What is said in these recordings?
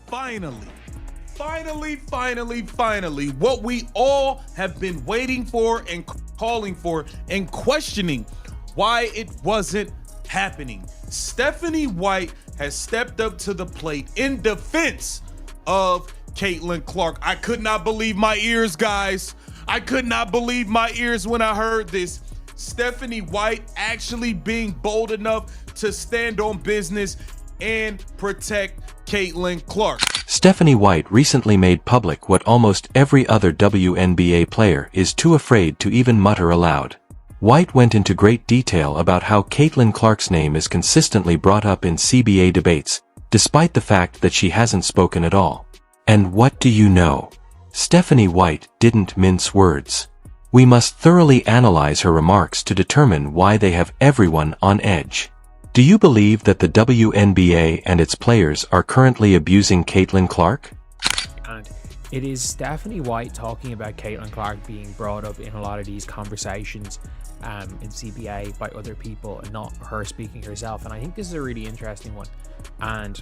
Finally, what we all have been waiting for and calling for and questioning why it wasn't happening. Stephanie White has stepped up to the plate in defense of Caitlin Clark. I could not believe my ears, guys. I could not believe my ears when I heard this. Stephanie White actually being bold enough to stand on business and protect Caitlin Clark. Stephanie White recently made public what almost every other WNBA player is too afraid to even mutter aloud. White went into great detail about how Caitlin Clark's name is consistently brought up in CBA debates, despite the fact that she hasn't spoken at all. And what do you know? Stephanie White didn't mince words. We must thoroughly analyze her remarks to determine why they have everyone on edge. Do you believe that the WNBA and its players are currently abusing Caitlin Clark? And it is Stephanie White talking about Caitlin Clark being brought up in a lot of these conversations in CBA by other people and not her speaking herself. And I think this is a really interesting one. And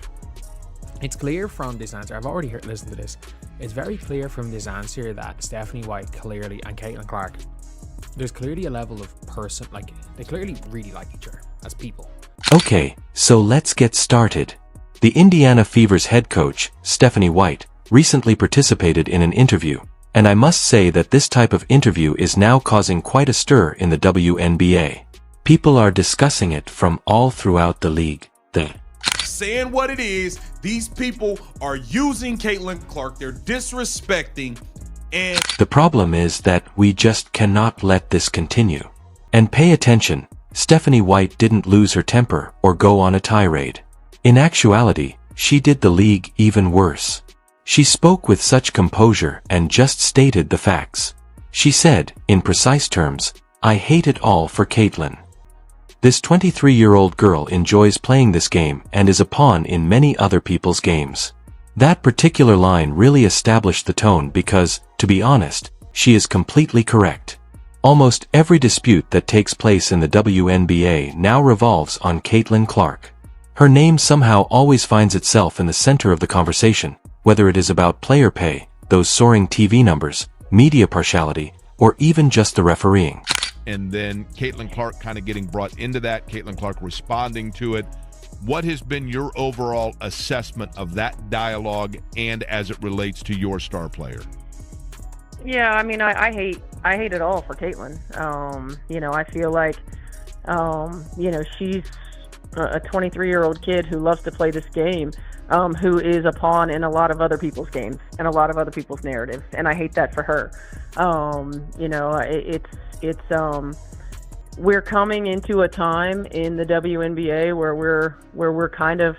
it's clear from this answer, I've already listened to this, it's very clear from this answer that Stephanie White clearly and Caitlin Clark, there's clearly a level of person, like they clearly really like each other as people. Okay, so let's get started. The Indiana Fever's head coach, Stephanie White, recently participated in an interview, and I must say that this type of interview is now causing quite a stir in the WNBA. People are discussing it from all throughout the league. Saying what it is, these people are using Caitlin Clark, they're disrespecting, and the problem is that we just cannot let this continue. And pay attention, Stephanie White didn't lose her temper or go on a tirade. In actuality, she did the league even worse. She spoke with such composure and just stated the facts. She said, in precise terms, "I hate it all for Caitlin. This 23-year-old girl enjoys playing this game and is a pawn in many other people's games." That particular line really established the tone because, to be honest, she is completely correct. Almost every dispute that takes place in the WNBA now revolves on Caitlin Clark. Her name somehow always finds itself in the center of the conversation, whether it is about player pay, those soaring TV numbers, media partiality, or even just the refereeing. And then Caitlin Clark kind of getting brought into that, Caitlin Clark responding to it. What has been your overall assessment of that dialogue and as it relates to your star player? Yeah, I mean, I hate it all for Caitlin. I feel like, she's a 23-year-old kid who loves to play this game, who is a pawn in a lot of other people's games and a lot of other people's narratives, and I hate that for her. We're coming into a time in the WNBA where we're kind of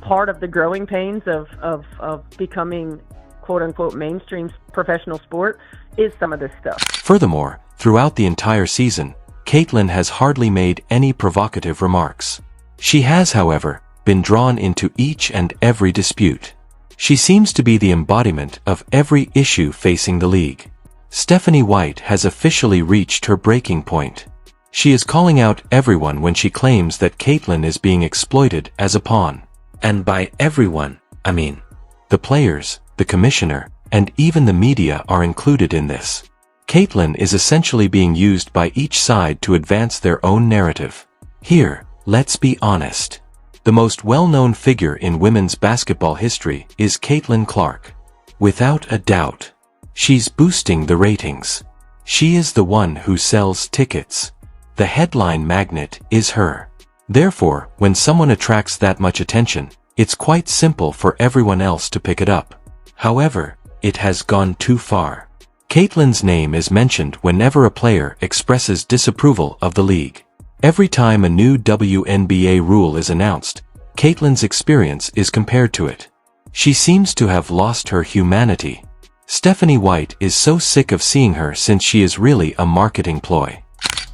part of the growing pains of becoming quote-unquote mainstream professional sport is some of this stuff. Furthermore, throughout the entire season, Caitlin has hardly made any provocative remarks. She has, however, been drawn into each and every dispute. She seems to be the embodiment of every issue facing the league. Stephanie White has officially reached her breaking point. She is calling out everyone when she claims that Caitlin is being exploited as a pawn. And by everyone, I mean the players, the commissioner, and even the media are included in this. Caitlin is essentially being used by each side to advance their own narrative. Here, let's be honest. The most well-known figure in women's basketball history is Caitlin Clark. Without a doubt. She's boosting the ratings. She is the one who sells tickets. The headline magnet is her. Therefore, when someone attracts that much attention, it's quite simple for everyone else to pick it up. However, it has gone too far. Caitlin's name is mentioned whenever a player expresses disapproval of the league. Every time a new WNBA rule is announced, Caitlin's experience is compared to it. She seems to have lost her humanity. Stephanie White is so sick of seeing her since she is really a marketing ploy.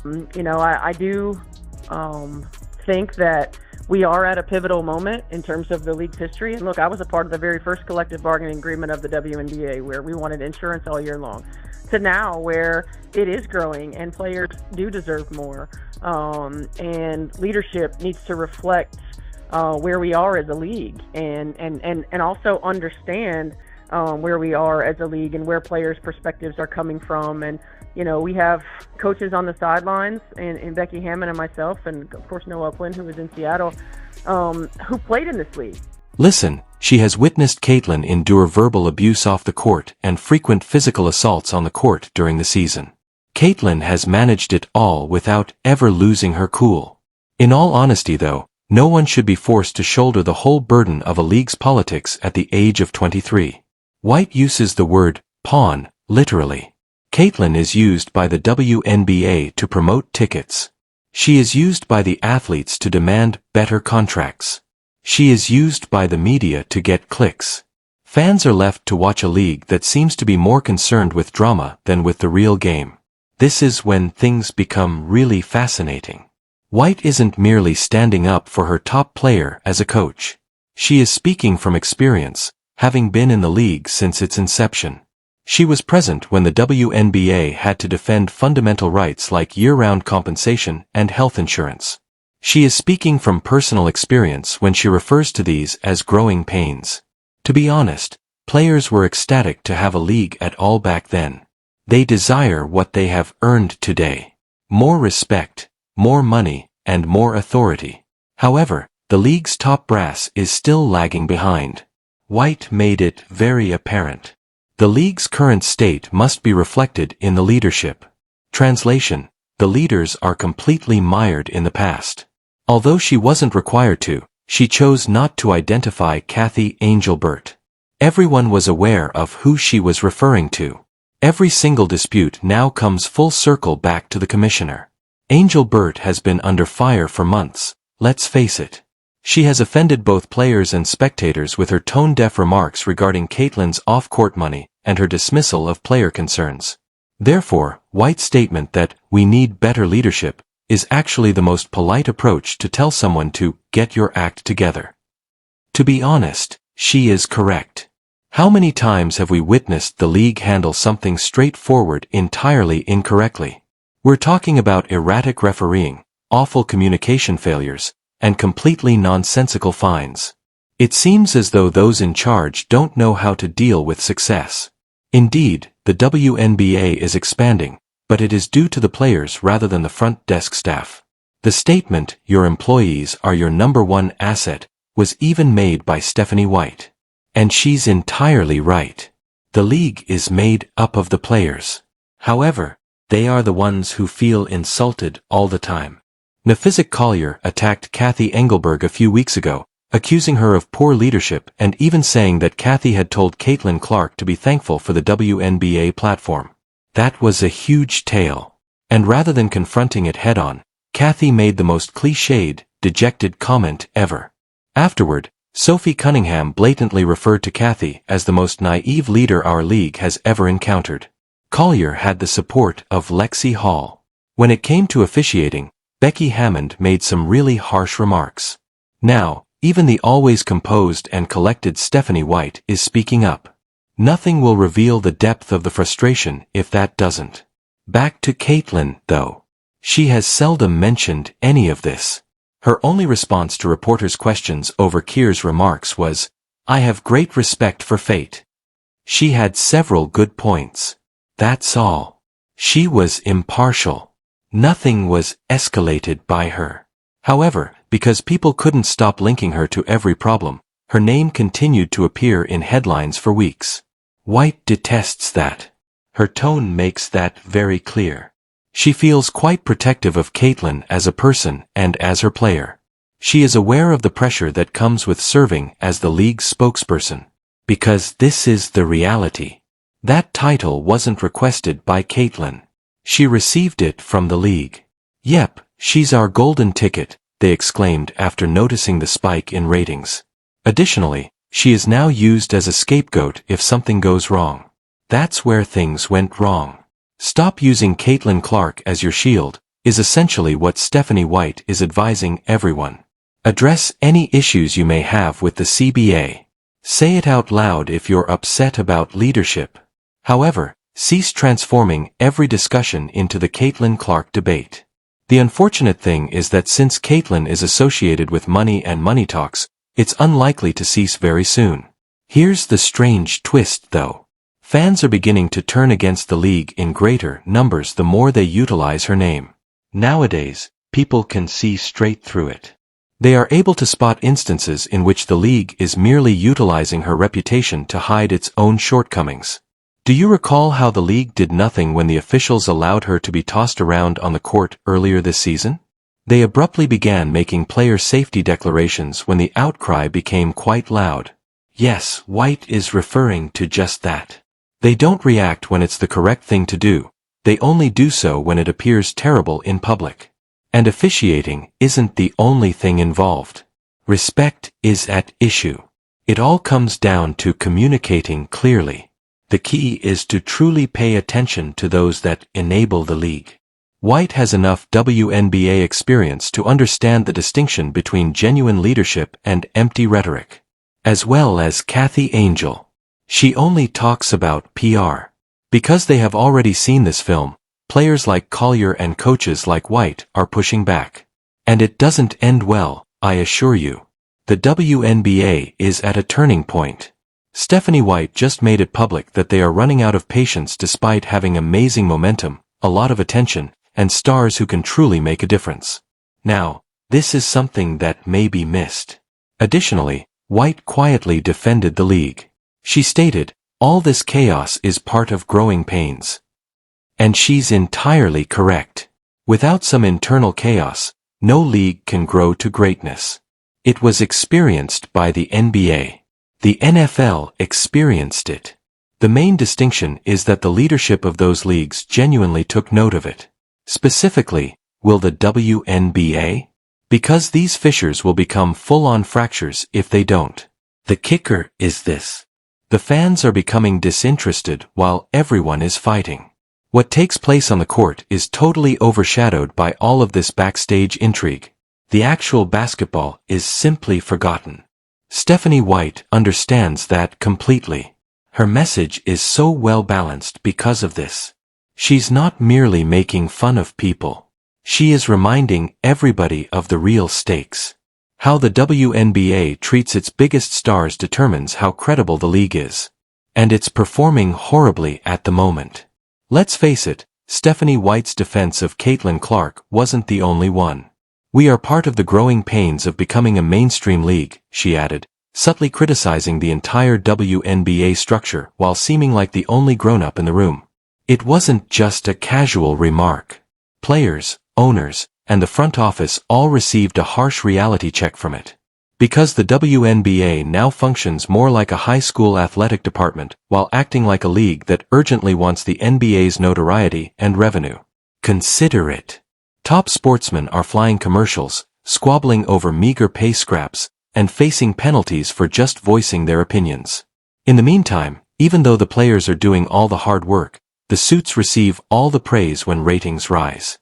I do think that we are at a pivotal moment in terms of the league's history. And look, I was a part of the very first collective bargaining agreement of the WNBA where we wanted insurance all year long, to now where it is growing and players do deserve more. And leadership needs to reflect where we are as a league, and also understand where we are as a league and where players' perspectives are coming from. And we have coaches on the sidelines, and Becky Hammond and myself, and of course Noah Quinn, who was in Seattle, who played in this league. Listen, she has witnessed Caitlin endure verbal abuse off the court and frequent physical assaults on the court during the season. Caitlin has managed it all without ever losing her cool. In all honesty though, no one should be forced to shoulder the whole burden of a league's politics at the age of 23. White uses the word pawn literally. Caitlin is used by the WNBA to promote tickets. She is used by the athletes to demand better contracts. She is used by the media to get clicks. Fans are left to watch a league that seems to be more concerned with drama than with the real game. This is when things become really fascinating. White isn't merely standing up for her top player as a coach. She is speaking from experience, having been in the league since its inception. She was present when the WNBA had to defend fundamental rights like year-round compensation and health insurance. She is speaking from personal experience when she refers to these as growing pains. To be honest, players were ecstatic to have a league at all back then. They desire what they have earned today. More respect, more money, and more authority. However, the league's top brass is still lagging behind. White made it very apparent. The league's current state must be reflected in the leadership. Translation: the leaders are completely mired in the past. Although she wasn't required to, she chose not to identify Kathy Angelbert. Everyone was aware of who she was referring to. Every single dispute now comes full circle back to the commissioner. Angelbert has been under fire for months, let's face it. She has offended both players and spectators with her tone-deaf remarks regarding Caitlin's off-court money and her dismissal of player concerns. Therefore, White's statement that we need better leadership is actually the most polite approach to tell someone to get your act together. To be honest, she is correct. How many times have we witnessed the league handle something straightforward entirely incorrectly? We're talking about erratic refereeing, awful communication failures, and completely nonsensical fines. It seems as though those in charge don't know how to deal with success. Indeed, the WNBA is expanding, but it is due to the players rather than the front desk staff. The statement, "Your employees are your number one asset," was even made by Stephanie White. And she's entirely right. The league is made up of the players. However, they are the ones who feel insulted all the time. Nephysic Collier attacked Kathy Engelberg a few weeks ago, accusing her of poor leadership and even saying that Kathy had told Caitlin Clark to be thankful for the WNBA platform. That was a huge tale. And rather than confronting it head-on, Kathy made the most cliched, dejected comment ever. Afterward, Sophie Cunningham blatantly referred to Kathy as the most naive leader our league has ever encountered. Collier had the support of Lexi Hall. When it came to officiating, Becky Hammond made some really harsh remarks. Now, even the always composed and collected Stephanie White is speaking up. Nothing will reveal the depth of the frustration if that doesn't. Back to Caitlin, though. She has seldom mentioned any of this. Her only response to reporters' questions over Keir's remarks was, "I have great respect for fate." She had several good points. That's all. She was impartial. Nothing was escalated by her. However, because people couldn't stop linking her to every problem, her name continued to appear in headlines for weeks. White detests that. Her tone makes that very clear. She feels quite protective of Caitlin as a person and as her player. She is aware of the pressure that comes with serving as the league's spokesperson. Because this is the reality. That title wasn't requested by Caitlin. She received it from the league. "Yep, she's our golden ticket," they exclaimed after noticing the spike in ratings. Additionally, she is now used as a scapegoat if something goes wrong. That's where things went wrong. Stop using Caitlin Clark as your shield, is essentially what Stephanie White is advising everyone. Address any issues you may have with the CBA. Say it out loud if you're upset about leadership. However, cease transforming every discussion into the Caitlin Clark debate. The unfortunate thing is that since Caitlyn is associated with money and money talks, it's unlikely to cease very soon. Here's the strange twist, though. Fans are beginning to turn against the league in greater numbers the more they utilize her name. Nowadays, people can see straight through it. They are able to spot instances in which the league is merely utilizing her reputation to hide its own shortcomings. Do you recall how the league did nothing when the officials allowed her to be tossed around on the court earlier this season? They abruptly began making player safety declarations when the outcry became quite loud. Yes, White is referring to just that. They don't react when it's the correct thing to do. They only do so when it appears terrible in public. And officiating isn't the only thing involved. Respect is at issue. It all comes down to communicating clearly. The key is to truly pay attention to those that enable the league. White has enough WNBA experience to understand the distinction between genuine leadership and empty rhetoric. As well as Kathy Angel. She only talks about PR. Because they have already seen this film, players like Collier and coaches like White are pushing back. And it doesn't end well, I assure you. The WNBA is at a turning point. Stephanie White just made it public that they are running out of patience despite having amazing momentum, a lot of attention, and stars who can truly make a difference. Now, this is something that may be missed. Additionally, White quietly defended the league. She stated, "All this chaos is part of growing pains." And she's entirely correct. Without some internal chaos, no league can grow to greatness. It was experienced by the NBA. The NFL experienced it. The main distinction is that the leadership of those leagues genuinely took note of it. Specifically, will the WNBA? Because these fissures will become full-on fractures if they don't. The kicker is this. The fans are becoming disinterested while everyone is fighting. What takes place on the court is totally overshadowed by all of this backstage intrigue. The actual basketball is simply forgotten. Stephanie White understands that completely. Her message is so well balanced because of this. She's not merely making fun of people. She is reminding everybody of the real stakes. How the WNBA treats its biggest stars determines how credible the league is. And it's performing horribly at the moment. Let's face it, Stephanie White's defense of Caitlin Clark wasn't the only one. "We are part of the growing pains of becoming a mainstream league," she added, subtly criticizing the entire WNBA structure while seeming like the only grown-up in the room. It wasn't just a casual remark. Players, owners, and the front office all received a harsh reality check from it. Because the WNBA now functions more like a high school athletic department while acting like a league that urgently wants the NBA's notoriety and revenue. Consider it. Top sportsmen are flying commercials, squabbling over meager pay scraps, and facing penalties for just voicing their opinions. In the meantime, even though the players are doing all the hard work, the suits receive all the praise when ratings rise.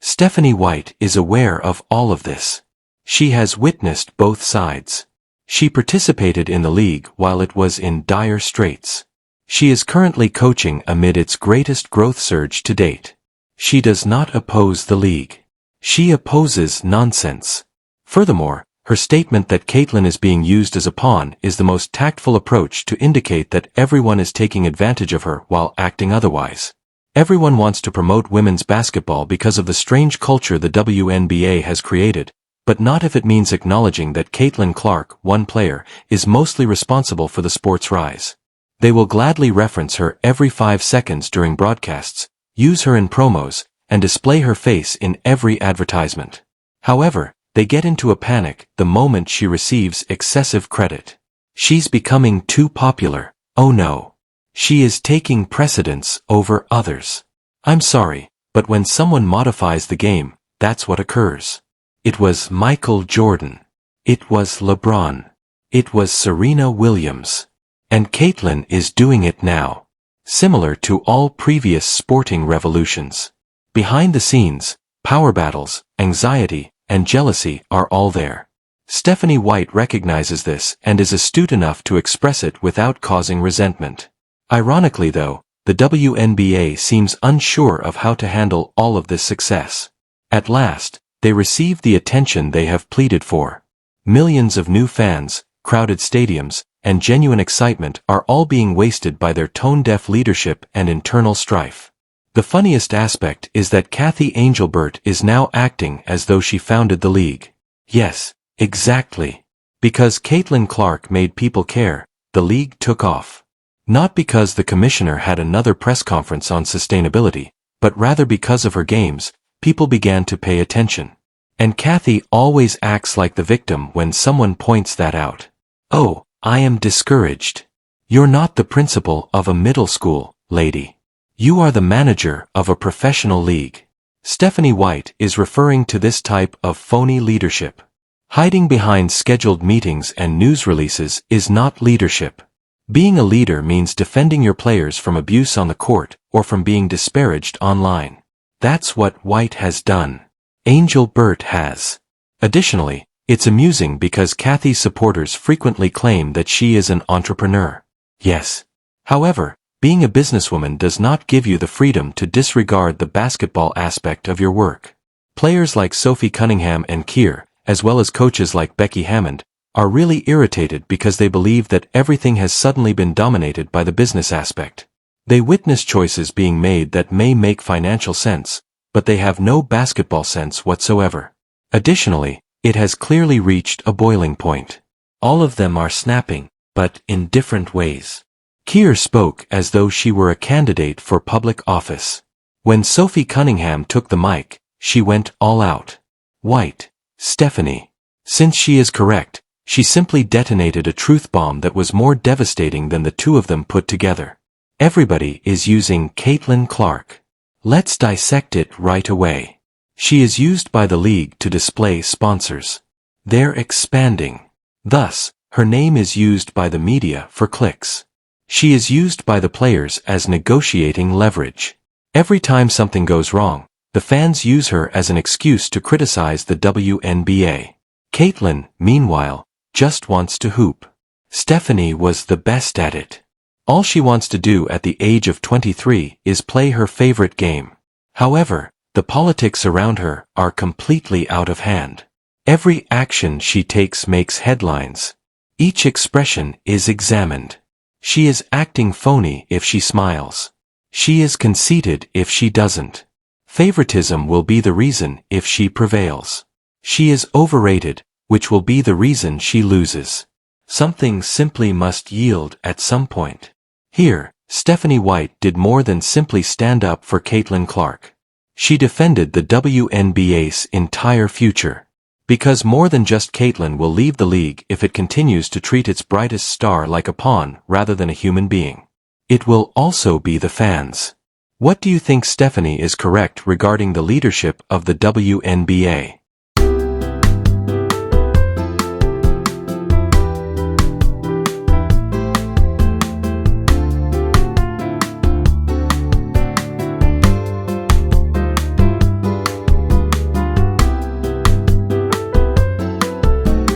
Stephanie White is aware of all of this. She has witnessed both sides. She participated in the league while it was in dire straits. She is currently coaching amid its greatest growth surge to date. She does not oppose the league. She opposes nonsense. Furthermore, her statement that Caitlyn is being used as a pawn is the most tactful approach to indicate that everyone is taking advantage of her while acting otherwise. Everyone wants to promote women's basketball because of the strange culture the WNBA has created, but not if it means acknowledging that Caitlin Clark, one player, is mostly responsible for the sport's rise. They will gladly reference her every 5 seconds during broadcasts, use her in promos, and display her face in every advertisement. However, they get into a panic the moment she receives excessive credit. She's becoming too popular. Oh no. She is taking precedence over others. I'm sorry, but when someone modifies the game, that's what occurs. It was Michael Jordan. It was LeBron. It was Serena Williams. And Caitlyn is doing it now. Similar to all previous sporting revolutions. Behind the scenes, power battles, anxiety, and jealousy are all there. Stephanie White recognizes this and is astute enough to express it without causing resentment. Ironically though, the WNBA seems unsure of how to handle all of this success. At last, they received the attention they have pleaded for. Millions of new fans, crowded stadiums, and genuine excitement are all being wasted by their tone-deaf leadership and internal strife. The funniest aspect is that Kathy Angelbert is now acting as though she founded the league. Yes, exactly. Because Caitlin Clark made people care, the league took off. Not because the commissioner had another press conference on sustainability, but rather because of her games, people began to pay attention. And Kathy always acts like the victim when someone points that out. Oh, I am discouraged. You're not the principal of a middle school, lady. You are the manager of a professional league. Stephanie White is referring to this type of phony leadership. Hiding behind scheduled meetings and news releases is not leadership. Being a leader means defending your players from abuse on the court or from being disparaged online. That's what White has done. Angelbert has. Additionally, it's amusing because Kathy's supporters frequently claim that she is an entrepreneur. Yes. However, being a businesswoman does not give you the freedom to disregard the basketball aspect of your work. Players like Sophie Cunningham and Keir, as well as coaches like Becky Hammond, are really irritated because they believe that everything has suddenly been dominated by the business aspect. They witness choices being made that may make financial sense, but they have no basketball sense whatsoever. Additionally, it has clearly reached a boiling point. All of them are snapping, but in different ways. Keir spoke as though she were a candidate for public office. When Sophie Cunningham took the mic, she went all out. White, Stephanie. Since she is correct, she simply detonated a truth bomb that was more devastating than the two of them put together. Everybody is using Caitlin Clark. Let's dissect it right away. She is used by the league to display sponsors. They're expanding. Thus, her name is used by the media for clicks. She is used by the players as negotiating leverage. Every time something goes wrong, the fans use her as an excuse to criticize the WNBA. Caitlin, meanwhile, just wants to hoop. Stephanie was the best at it. All she wants to do at the age of 23 is play her favorite game. However, the politics around her are completely out of hand. Every action she takes makes headlines. Each expression is examined. She is acting phony if she smiles. She is conceited if she doesn't. Favoritism will be the reason if she prevails. She is overrated, which will be the reason she loses. Something simply must yield at some point. Here, Stephanie White did more than simply stand up for Caitlin Clark. She defended the WNBA's entire future. Because more than just Caitlin will leave the league if it continues to treat its brightest star like a pawn rather than a human being. It will also be the fans. What do you think? Stephanie is correct regarding the leadership of the WNBA?